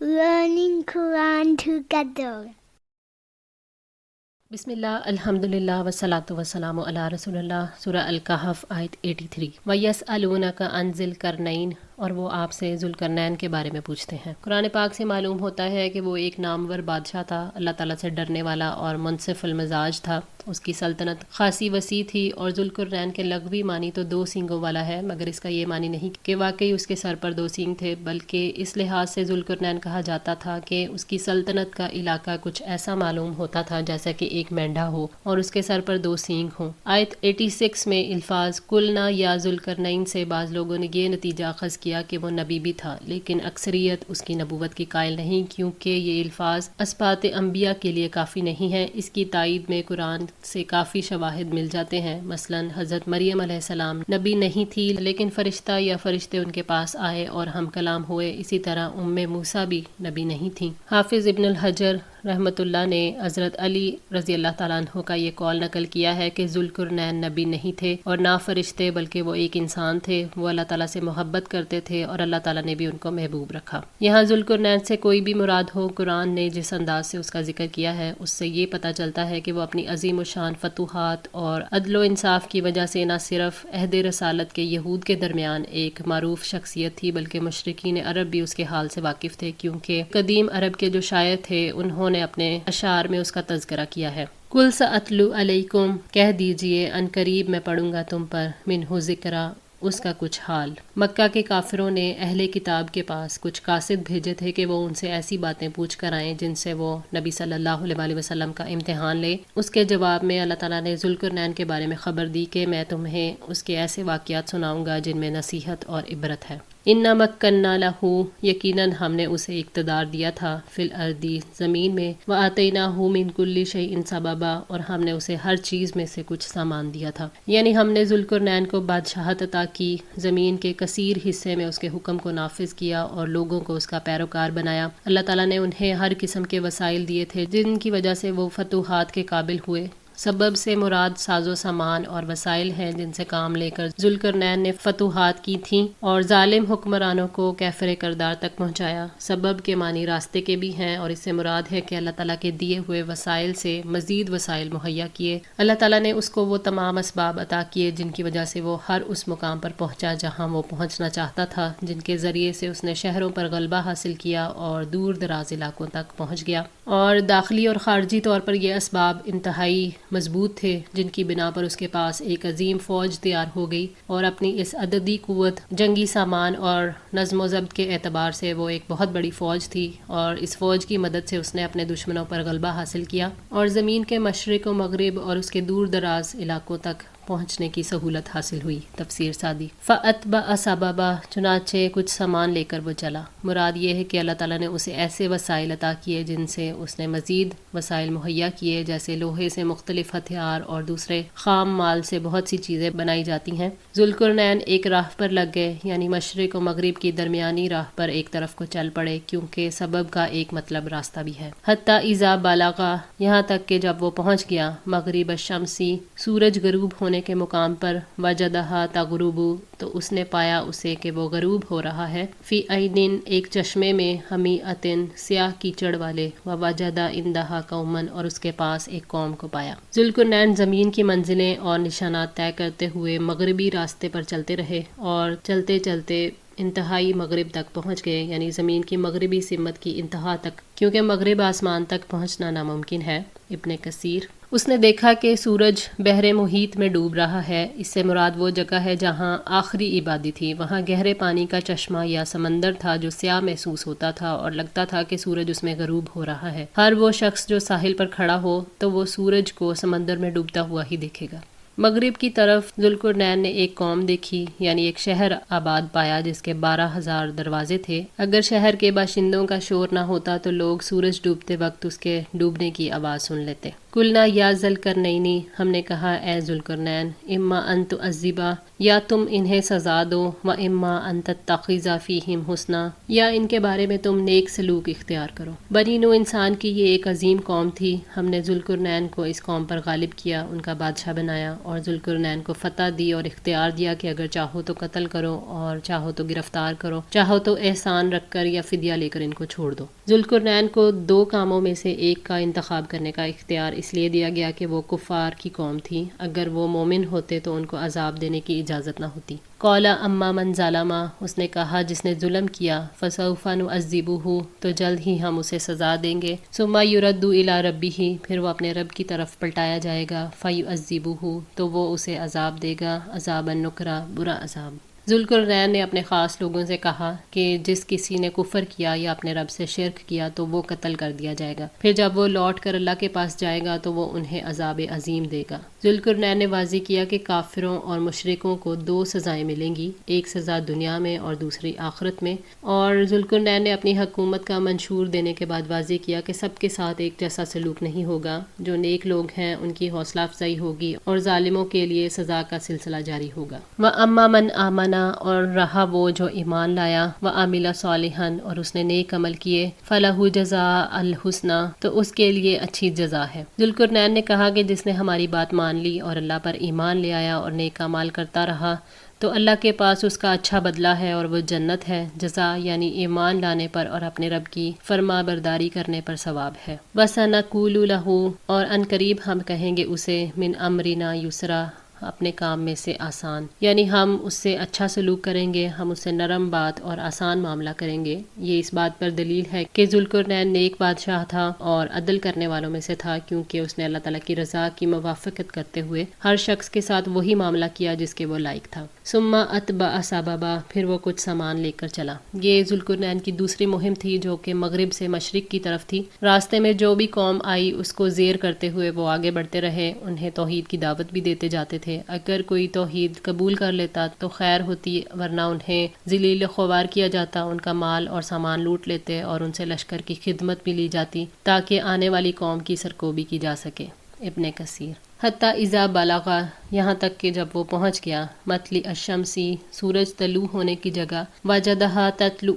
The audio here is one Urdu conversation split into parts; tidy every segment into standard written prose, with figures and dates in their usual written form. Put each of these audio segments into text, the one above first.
learning Quran together. بسم اللہ الحمدللہ والصلاۃ والسلام علی رسول اللہ۔ سورہ الکہف آیت 83۔ وَيَسْأَلُونَكَ عَنْ ذِي الْقَرْنَيْنِ، اور وہ آپ سے ذوالقرنین کے بارے میں پوچھتے ہیں۔ قرآن پاک سے معلوم ہوتا ہے کہ وہ ایک نامور بادشاہ تھا، اللہ تعالیٰ سے ڈرنے والا اور منصف المزاج تھا۔ اس کی سلطنت خاصی وسیع تھی، اور ذوالقرنین کے لغوی معنی تو 2 سینگوں والا ہے، مگر اس کا یہ معنی نہیں کہ واقعی اس کے سر پر 2 سینگ تھے، بلکہ اس لحاظ سے ذوالقرنین کہا جاتا تھا کہ اس کی سلطنت کا علاقہ کچھ ایسا معلوم ہوتا تھا جیسا کہ ایک مینڈھا ہو اور اس کے سر پر 2 سینگ ہوں۔ آیت 86 میں الفاظ قلنا یا ذوالقرنین سے بعض لوگوں نے یہ نتیجہ اخذ کیا کہ وہ نبی بھی تھا، لیکن اکثریت اس کی نبوت کی قائل نہیں، کیونکہ یہ الفاظ اسبات انبیاء کے لیے کافی نہیں ہیں۔ اس کی تائید میں قرآن سے کافی شواہد مل جاتے ہیں، مثلا حضرت مریم علیہ السلام نبی نہیں تھی، لیکن فرشتہ یا فرشتے ان کے پاس آئے اور ہم کلام ہوئے۔ اسی طرح موسیٰ بھی نبی نہیں تھی۔ حافظ ابن الحجر رحمۃ اللہ نے حضرت علی رضی اللہ تعالیٰ عنہ کا یہ قول نقل کیا ہے کہ ذوالقرنین نبی نہیں تھے اور نہ فرشتے، بلکہ وہ ایک انسان تھے۔ وہ اللہ تعالیٰ سے محبت کرتے تھے اور اللہ تعالیٰ نے بھی ان کو محبوب رکھا۔ یہاں ذوالقرنین سے کوئی بھی مراد ہو، قرآن نے جس انداز سے اس کا ذکر کیا ہے اس سے یہ پتہ چلتا ہے کہ وہ اپنی عظیم الشان فتوحات اور عدل و انصاف کی وجہ سے نہ صرف عہد رسالت کے یہود کے درمیان ایک معروف شخصیت تھی، بلکہ مشرکین عرب بھی اس کے حال سے واقف تھے، کیونکہ قدیم عرب کے جو شاعر تھے انہوں نے اپنے اشعار میں اس کا تذکرہ کیا ہے۔ کل سأتلو علیکم، کہہ دیجئے ان قریب میں پڑھوں گا تم پر، منہ ذکرہ، اس کا کچھ حال۔ مکہ کے کافروں نے اہل کتاب کے پاس کچھ قاصد بھیجے تھے کہ وہ ان سے ایسی باتیں پوچھ کر آئیں جن سے وہ نبی صلی اللہ علیہ وسلم کا امتحان لے۔ اس کے جواب میں اللہ تعالیٰ نے ذوالقرنین کے بارے میں خبر دی کہ میں تمہیں اس کے ایسے واقعات سناؤں گا جن میں نصیحت اور عبرت ہے۔ اِنَّا مَكَّنَّا لَهُ، یقیناً ہم نے اسے اقتدار دیا تھا، فی الارض، زمین میں، وَآتَيْنَاهُ مِن كُلِّ شَيْءٍ سَبَبًا، اور ہم نے اسے ہر چیز میں سے کچھ سامان دیا تھا۔ یعنی ہم نے ذوالقرنین کو بادشاہت عطا کی، زمین کے کثیر حصے میں اس کے حکم کو نافذ کیا اور لوگوں کو اس کا پیروکار بنایا۔ اللہ تعالیٰ نے انہیں ہر قسم کے وسائل دیے تھے جن کی وجہ سے وہ فتوحات کے قابل ہوئے۔ سبب سے مراد ساز و سامان اور وسائل ہیں جن سے کام لے کر ذوالقرنین نے فتوحات کی تھیں اور ظالم حکمرانوں کو کیفر کردار تک پہنچایا۔ سبب کے معنی راستے کے بھی ہیں، اور اس سے مراد ہے کہ اللہ تعالیٰ کے دیے ہوئے وسائل سے مزید وسائل مہیا کیے۔ اللہ تعالیٰ نے اس کو وہ تمام اسباب عطا کیے جن کی وجہ سے وہ ہر اس مقام پر پہنچا جہاں وہ پہنچنا چاہتا تھا، جن کے ذریعے سے اس نے شہروں پر غلبہ حاصل کیا اور دور دراز علاقوں تک پہنچ گیا۔ اور داخلی اور خارجی طور پر یہ اسباب انتہائی مضبوط تھے، جن کی بنا پر اس کے پاس ایک عظیم فوج تیار ہو گئی، اور اپنی اس عددی قوت، جنگی سامان اور نظم و ضبط کے اعتبار سے وہ ایک بہت بڑی فوج تھی، اور اس فوج کی مدد سے اس نے اپنے دشمنوں پر غلبہ حاصل کیا اور زمین کے مشرق و مغرب اور اس کے دور دراز علاقوں تک پہنچنے کی سہولت حاصل ہوئی۔ تفسیر سعدی۔ فَأَتْبَعَ سَبَبًا، چنانچہ کچھ سامان لے کر وہ چلا۔ مراد یہ ہے کہ اللہ تعالیٰ نے اسے ایسے وسائل عطا کیے جن سے اس نے مزید وسائل مہیا کیے، جیسے لوہے سے مختلف ہتھیار اور دوسرے خام مال سے بہت سی چیزیں بنائی جاتی ہیں۔ ذوالقرنین ایک راہ پر لگ گئے، یعنی مشرق و مغرب کی درمیانی راہ پر ایک طرف کو چل پڑے، کیونکہ سبب کا ایک مطلب راستہ بھی ہے۔ حتیٰ اذا بلغ، یہاں تک کہ جب وہ پہنچ گیا، مغرب الشمس، سورج غروب ہونے کے مقام پر، وجدہا تغرب، تو اس نے پایا اسے کہ وہ غروب ہو رہا ہے، فی عین، ایک چشمے میں، حمیۃ، سیاہ کیچڑ والے، ووجد عندہا قوما، اور اس کے پاس ایک قوم کو پایا۔ ذوالقرنین زمین کی منزلیں اور نشانات طے کرتے ہوئے مغربی راستے پر چلتے رہے، اور چلتے چلتے انتہائی مغرب تک پہنچ گئے، یعنی زمین کی مغربی سمت کی انتہا تک، کیونکہ مغرب آسمان تک پہنچنا ناممکن ہے۔ ابن کثیر۔ اس نے دیکھا کہ سورج بحر محیط میں ڈوب رہا ہے، اس سے مراد وہ جگہ ہے جہاں آخری عبادی تھی۔ وہاں گہرے پانی کا چشمہ یا سمندر تھا جو سیاہ محسوس ہوتا تھا اور لگتا تھا کہ سورج اس میں غروب ہو رہا ہے۔ ہر وہ شخص جو ساحل پر کھڑا ہو تو وہ سورج کو سمندر میں ڈوبتا ہوا ہی دیکھے گا۔ مغرب کی طرف ذوالقرنین نے ایک قوم دیکھی، یعنی ایک شہر آباد پایا جس کے 12,000 دروازے تھے۔ اگر شہر کے باشندوں کا شور نہ ہوتا تو لوگ سورج ڈوبتے وقت اس کے ڈوبنے کی آواز سن لیتے۔ قلنا یا ذوالقرنین، ہم نے کہا اے ذوالقرنین، اما ان تعذب، یا تم انہیں سزا دو، و اما ان تتخذ فیہم حسنا، یا ان کے بارے میں تم نیک سلوک اختیار کرو۔ بنی نوح انسان کی یہ ایک عظیم قوم تھی، ہم نے ذوالقرنین کو اس قوم پر غالب کیا، ان کا بادشاہ بنایا اور ذوالقرنین کو فتح دی اور اختیار دیا کہ اگر چاہو تو قتل کرو اور چاہو تو گرفتار کرو، چاہو تو احسان رکھ کر یا فدیہ لے کر ان کو چھوڑ دو۔ ذوالقرنین کو 2 کاموں میں سے ایک کا انتخاب کرنے کا اختیار اس لیے دیا گیا کہ وہ کفار کی قوم تھی، اگر وہ مومن ہوتے تو ان کو عذاب دینے کی اجازت نہ ہوتی۔ قال اما من ظلم، اس نے کہا جس نے ظلم کیا، فسوف نعذبہ، تو جلد ہی ہم اسے سزا دیں گے، ثم یرد الی ربہ، پھر وہ اپنے رب کی طرف پلٹایا جائے گا، فیعذبہ، تو وہ اسے عذاب دے گا، عذابا نکرا، برا عذاب۔ ذوالقرنین نے اپنے خاص لوگوں سے کہا کہ جس کسی نے کفر کیا یا اپنے رب سے شرک کیا تو وہ قتل کر دیا جائے گا، پھر جب وہ لوٹ کر اللہ کے پاس جائے گا تو وہ انہیں عذاب عظیم دے گا۔ ذوالقرنین نے واضح کیا کہ کافروں اور مشرکوں کو 2 سزائیں ملیں گی، ایک سزا دنیا میں اور دوسری آخرت میں، اور ذوالقرنین نے اپنی حکومت کا منشور دینے کے بعد واضح کیا کہ سب کے ساتھ ایک جیسا سلوک نہیں ہوگا، جو نیک لوگ ہیں ان کی حوصلہ افزائی ہوگی اور ظالموں کے لیے سزا کا سلسلہ جاری ہوگا۔ وَأَمَّا مَنْ آمَنَ، اور رہا وہ جو ایمان لایا، وَعَمِلَ صَالِحًا، اور اس نے نیک عمل کیے، فَلَهُ جَزَاءُ الْحُسْنَى، تو اس کے لیے اچھی جزا ہے۔ ذوالقرنین نے کہا کہ جس نے ہماری بات مان لی اور اللہ پر ایمان لے آیا اور نیک اعمال کرتا رہا تو اللہ کے پاس اس کا اچھا بدلہ ہے اور وہ جنت ہے۔ جزا یعنی ایمان لانے پر اور اپنے رب کی فرما برداری کرنے پر ثواب ہے۔ وَسَنَقُولُ لَهُ، اور ان قریب ہم کہیں گے اسے، مِنْ أَمْرِنَا يُسْرًا، اپنے کام میں سے آسان، یعنی ہم اس سے اچھا سلوک کریں گے، ہم اس سے نرم بات اور آسان معاملہ کریں گے۔ یہ اس بات پر دلیل ہے کہ ذوالقرنین نیک بادشاہ تھا اور عدل کرنے والوں میں سے تھا، کیونکہ اس نے اللہ تعالیٰ کی رضا کی موافقت کرتے ہوئے ہر شخص کے ساتھ وہی معاملہ کیا جس کے وہ لائق تھا۔ ثم اتبع سببا، پھر وہ کچھ سامان لے کر چلا۔ یہ ذوالقرنین کی دوسری مہم تھی جو کہ مغرب سے مشرق کی طرف تھی۔ راستے میں جو بھی قوم آئی اس کو زیر کرتے ہوئے وہ آگے بڑھتے رہے، انہیں توحید کی دعوت بھی دیتے جاتے تھے۔ اگر کوئی توحید قبول کر لیتا تو خیر ہوتی، ورنہ انہیں ذلیل خوار کیا جاتا، ان کا مال اور سامان لوٹ لیتے اور ان سے لشکر کی خدمت بھی لی جاتی تاکہ آنے والی قوم کی سرکوبی کی جا سکے۔ ابن کثیر۔ حتی اذا بلغ، یہاں تک کہ جب وہ پہنچ گیا، مطلع الشمسی، سورج طلوع ہونے کی جگہ، وجدہا تطلع،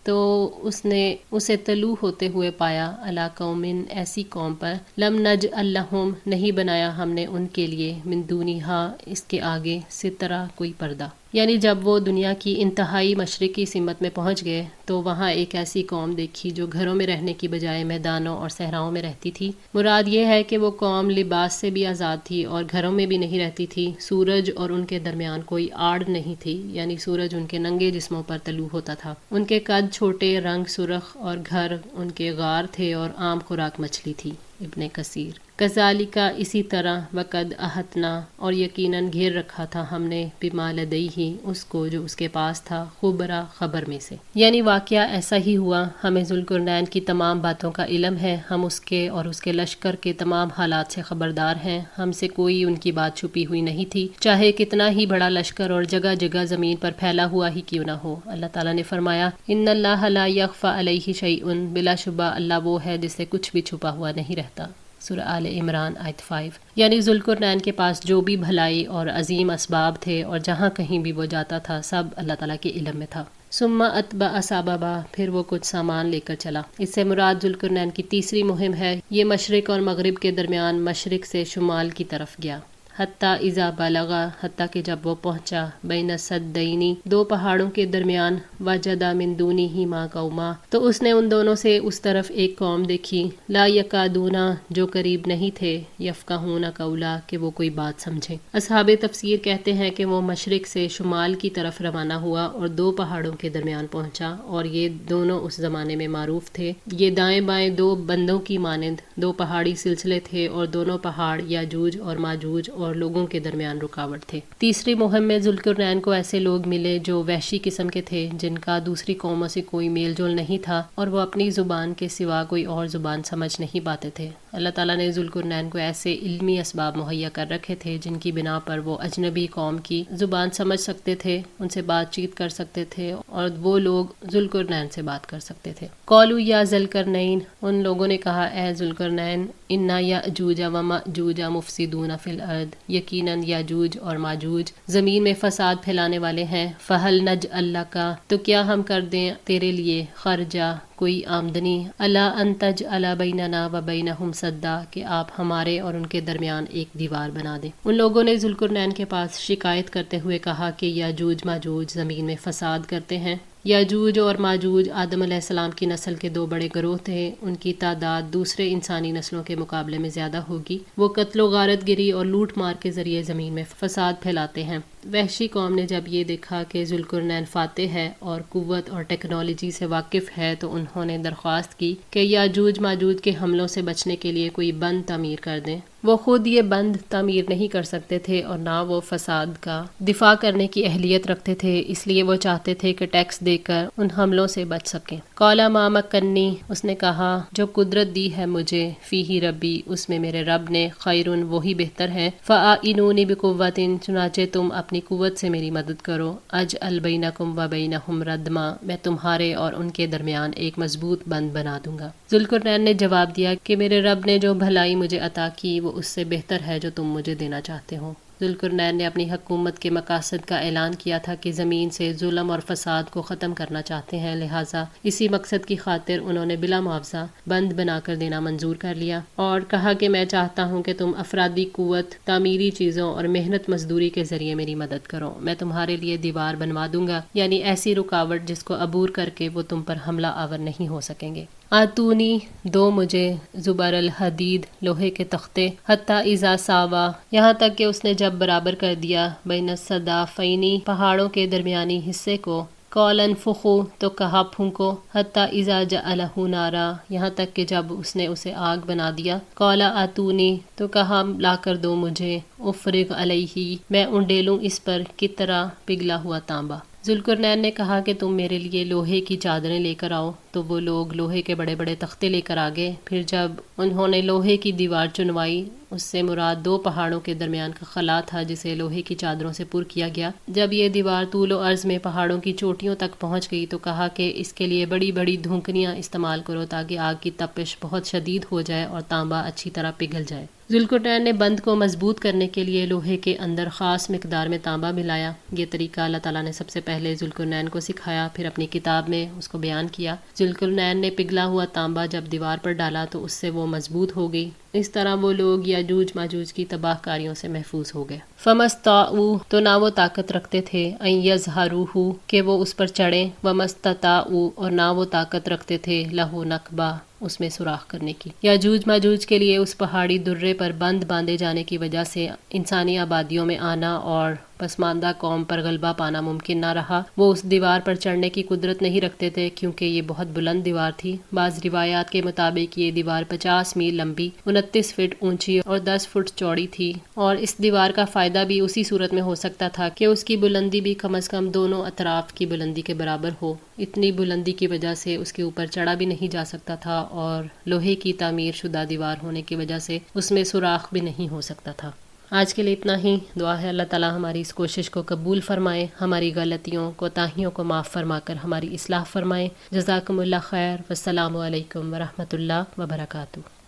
تو اس نے اسے طلوع ہوتے ہوئے پایا، علی قوم، ایسی قوم پر، لم نجعل لہم، نہیں بنایا ہم نے ان کے لیے، من دونہا، اس کے آگے، سترہ، کوئی پردہ۔ یعنی جب وہ دنیا کی انتہائی مشرقی سمت میں پہنچ گئے تو وہاں ایک ایسی قوم دیکھی جو گھروں میں رہنے کی بجائے میدانوں اور صحراؤں میں رہتی تھی۔ مراد یہ ہے کہ وہ قوم لباس سے بھی آزاد تھی اور گھروں میں بھی نہیں رہتی تھی۔ سورج اور ان کے درمیان کوئی آڑ نہیں تھی، یعنی سورج ان کے ننگے جسموں پر طلوع ہوتا تھا۔ ان کے قد چھوٹے، رنگ سرخ، اور گھر ان کے غار تھے اور عام خوراک مچھلی تھی۔ ابن کثیر۔ کذالک، اسی طرح، وقد احطنا، اور یقیناً گھیر رکھا تھا ہم نے، بما لدیہ، اس کو جو اس کے پاس تھا، خبرا، خبر میں سے، یعنی واقعہ ایسا ہی ہوا۔ ہمیں ذوالقرنین کی تمام باتوں کا علم ہے، ہم اس کے اور اس کے لشکر کے تمام حالات سے خبردار ہیں، ہم سے کوئی ان کی بات چھپی ہوئی نہیں تھی، چاہے کتنا ہی بڑا لشکر اور جگہ جگہ زمین پر پھیلا ہوا ہی کیوں نہ ہو۔ اللہ تعالیٰ نے فرمایا، ان اللہ لا یخفی علیہ شیء، بلا شبہ اللہ وہ ہے جس سے کچھ بھی چھپا ہوا نہیں رہتا۔ سورہ آل عمران آیت 5۔ یعنی ذوالقرنین کے پاس جو بھی بھلائی اور عظیم اسباب تھے اور جہاں کہیں بھی وہ جاتا تھا سب اللہ تعالیٰ کے علم میں تھا۔ ثم اتبع سببا، پھر وہ کچھ سامان لے کر چلا۔ اس سے مراد ذوالقرنین کی تیسری مہم ہے، یہ مشرق اور مغرب کے درمیان مشرق سے شمال کی طرف گیا۔ حتی اذا بلغ، حتیٰ کہ جب وہ پہنچا، بین السدین، 2 پہاڑوں کے درمیان، وجد من دونہما قوما، تو اس نے ان دونوں سے اس طرف ایک قوم دیکھی، لا یکادون، جو قریب نہیں تھے، یفقہون قولا، کہ وہ کوئی بات سمجھیں۔ اصحاب تفسیر کہتے ہیں کہ وہ مشرق سے شمال کی طرف روانہ ہوا اور 2 پہاڑوں کے درمیان پہنچا، اور یہ دونوں اس زمانے میں معروف تھے۔ یہ دائیں بائیں 2 بندوں کی مانند 2 پہاڑی سلسلے تھے اور دونوں پہاڑ یاجوج اور ماجوج اور لوگوں کے درمیان رکاوٹ تھے۔ تیسری مہم میں ذوالقرنین کو ایسے لوگ ملے جو وحشی قسم کے تھے، جن کا دوسری قوموں سے کوئی میل جول نہیں تھا اور وہ اپنی زبان کے سوا کوئی اور زبان سمجھ نہیں پاتے تھے۔ اللہ تعالیٰ نے ذوالقرنین کو ایسے علمی اسباب مہیا کر رکھے تھے جن کی بنا پر وہ اجنبی قوم کی زبان سمجھ سکتے تھے، ان سے بات چیت کر سکتے تھے اور وہ لوگ ذوالقرنین سے بات کر سکتے تھے۔ قالوا یا ذوالقرنین، ان لوگوں نے کہا، اے ذوالقرنین، انا یاجوج و ماجوج مفسدون فی الارض، یقیناً یاجوج اور ماجوج زمین میں فساد پھیلانے والے ہیں. فہل نجعل لک، تو کیا ہم کر دیں تیرے لیے خرجا کوئی آمدنی، الا ان تجعل بیننا و بینہم سدا، کہ آپ ہمارے اور ان کے درمیان ایک دیوار بنا دیں. ان لوگوں نے ذوالقرنین کے پاس شکایت کرتے ہوئے کہا کہ یاجوج ماجوج زمین میں فساد کرتے ہیں. یاجوج اور ماجوج آدم علیہ السلام کی نسل کے دو بڑے گروہ تھے. ان کی تعداد دوسرے انسانی نسلوں کے مقابلے میں زیادہ ہوگی. وہ قتل و غارت گری اور لوٹ مار کے ذریعے زمین میں فساد پھیلاتے ہیں. وحشی قوم نے جب یہ دیکھا کہ ذوالقرنین فاتح ہے اور قوت اور ٹیکنالوجی سے واقف ہے تو انہوں نے درخواست کی کہ یاجوج ماجوج کے حملوں سے بچنے کے لیے کوئی بند تعمیر کر دیں. وہ خود یہ بند تعمیر نہیں کر سکتے تھے اور نہ وہ فساد کا دفاع کرنے کی اہلیت رکھتے تھے، اس لیے وہ چاہتے تھے کہ ٹیکس دے کر ان حملوں سے بچ سکیں. قال ما مکنی، اس نے کہا جو قدرت دی ہے مجھے، فیہ ربی، اس میں میرے رب نے، خیرن، وہی بہتر ہے. فاعینونی بقوۃ، چنانچہ تم اپنی قوت سے میری مدد کرو. اجعل بینکم و بینہم ردما، میں تمہارے اور ان کے درمیان ایک مضبوط بند بنا دوں گا. ذوالقرنین نے جواب دیا کہ میرے رب نے جو بھلائی مجھے عطا کی وہ اس سے بہتر ہے جو تم مجھے دینا چاہتے ہو. ذوالقرنین نے اپنی حکومت کے مقاصد کا اعلان کیا تھا کہ زمین سے ظلم اور فساد کو ختم کرنا چاہتے ہیں، لہٰذا اسی مقصد کی خاطر انہوں نے بلا معاوضہ بند بنا کر دینا منظور کر لیا اور کہا کہ میں چاہتا ہوں کہ تم افرادی قوت، تعمیری چیزوں اور محنت مزدوری کے ذریعے میری مدد کرو. میں تمہارے لیے دیوار بنوا دوں گا، یعنی ایسی رکاوٹ جس کو عبور کر کے وہ تم پر حملہ آور نہیں ہو سکیں گے. آتونی، دو مجھے، زبر الحدید، لوہے کے تختے، حتی اذا ساوا، یہاں تک کہ اس نے جب برابر کر دیا، بین الصدافینی، پہاڑوں کے درمیانی حصے کو. قال انفخوا، تو کہا پھونکو، حتی اذا جعلہ نارا، یہاں تک کہ جب اس نے اسے آگ بنا دیا. قال آتونی، تو کہا لا کر دو مجھے، افرغ علیہ، میں انڈیلوں اس پر کترا پگھلا ہوا تانبا. ذوالقرنین نے کہا کہ تم میرے لیے لوہے کی چادریں لے کر آؤ. تو وہ لوگ لوہے کے بڑے بڑے تختے لے کر آگے. پھر جب انہوں نے لوہے کی دیوار چنوائی، اس سے مراد دو پہاڑوں کے درمیان کا خلا تھا جسے لوہے کی چادروں سے پر کیا گیا. جب یہ دیوار طول و عرض میں پہاڑوں کی چوٹیوں تک پہنچ گئی تو کہا کہ اس کے لیے بڑی بڑی دھونکنیاں استعمال کرو تاکہ آگ کی تپش بہت شدید ہو جائے اور تانبا اچھی طرح پگھل جائے. ذوالقرنین نے بند کو مضبوط کرنے کے لیے لوہے کے اندر خاص مقدار میں تانبا ملایا. یہ طریقہ اللہ تعالیٰ نے سب سے پہلے ذوالقرنین کو سکھایا، پھر اپنی کتاب میں اس کو بیان کیا. ذوالقرنین نے پگھلا ہوا تانبا جب دیوار پر ڈالا تو اس سے وہ مضبوط ہو گئی. اس طرح وہ لوگ یاجوج ماجوج کی تباہ کاریوں سے محفوظ ہو گئے. فمستطاعوا، تو نہ وہ طاقت رکھتے تھے، ان یظہروہ، کہ وہ اس پر چڑھیں، ومستطاعوا، اور نہ وہ طاقت رکھتے تھے، لہ نقبہ، اس میں سوراخ کرنے کی. یاجوج ماجوج کے لیے اس پہاڑی درے پر بند باندھے جانے کی وجہ سے انسانی آبادیوں میں آنا اور پسماندہ قوم پر غلبہ پانا ممکن نہ رہا. وہ اس دیوار پر چڑھنے کی قدرت نہیں رکھتے تھے کیونکہ یہ بہت بلند دیوار تھی. بعض روایات کے مطابق یہ دیوار 50 میل لمبی، 29 فٹ اونچی اور 10 فٹ چوڑی تھی، اور اس دیوار کا فائدہ بھی اسی صورت میں ہو سکتا تھا کہ اس کی بلندی بھی کم از کم دونوں اطراف کی بلندی کے برابر ہو. اتنی بلندی کی وجہ سے اس کے اوپر چڑھا بھی نہیں جا سکتا تھا اور لوہے کی تعمیر شدہ دیوار ہونے کی وجہ سے اس میں سوراخ بھی نہیں ہو سکتا تھا. آج کے لیے اتنا ہی. دعا ہے اللہ تعالیٰ ہماری اس کوشش کو قبول فرمائے، ہماری غلطیوں کوتاہیوں کو معاف فرما کر ہماری اصلاح فرمائے. جزاکم اللہ خیر. والسلام علیکم ورحمۃ اللہ وبرکاتہ.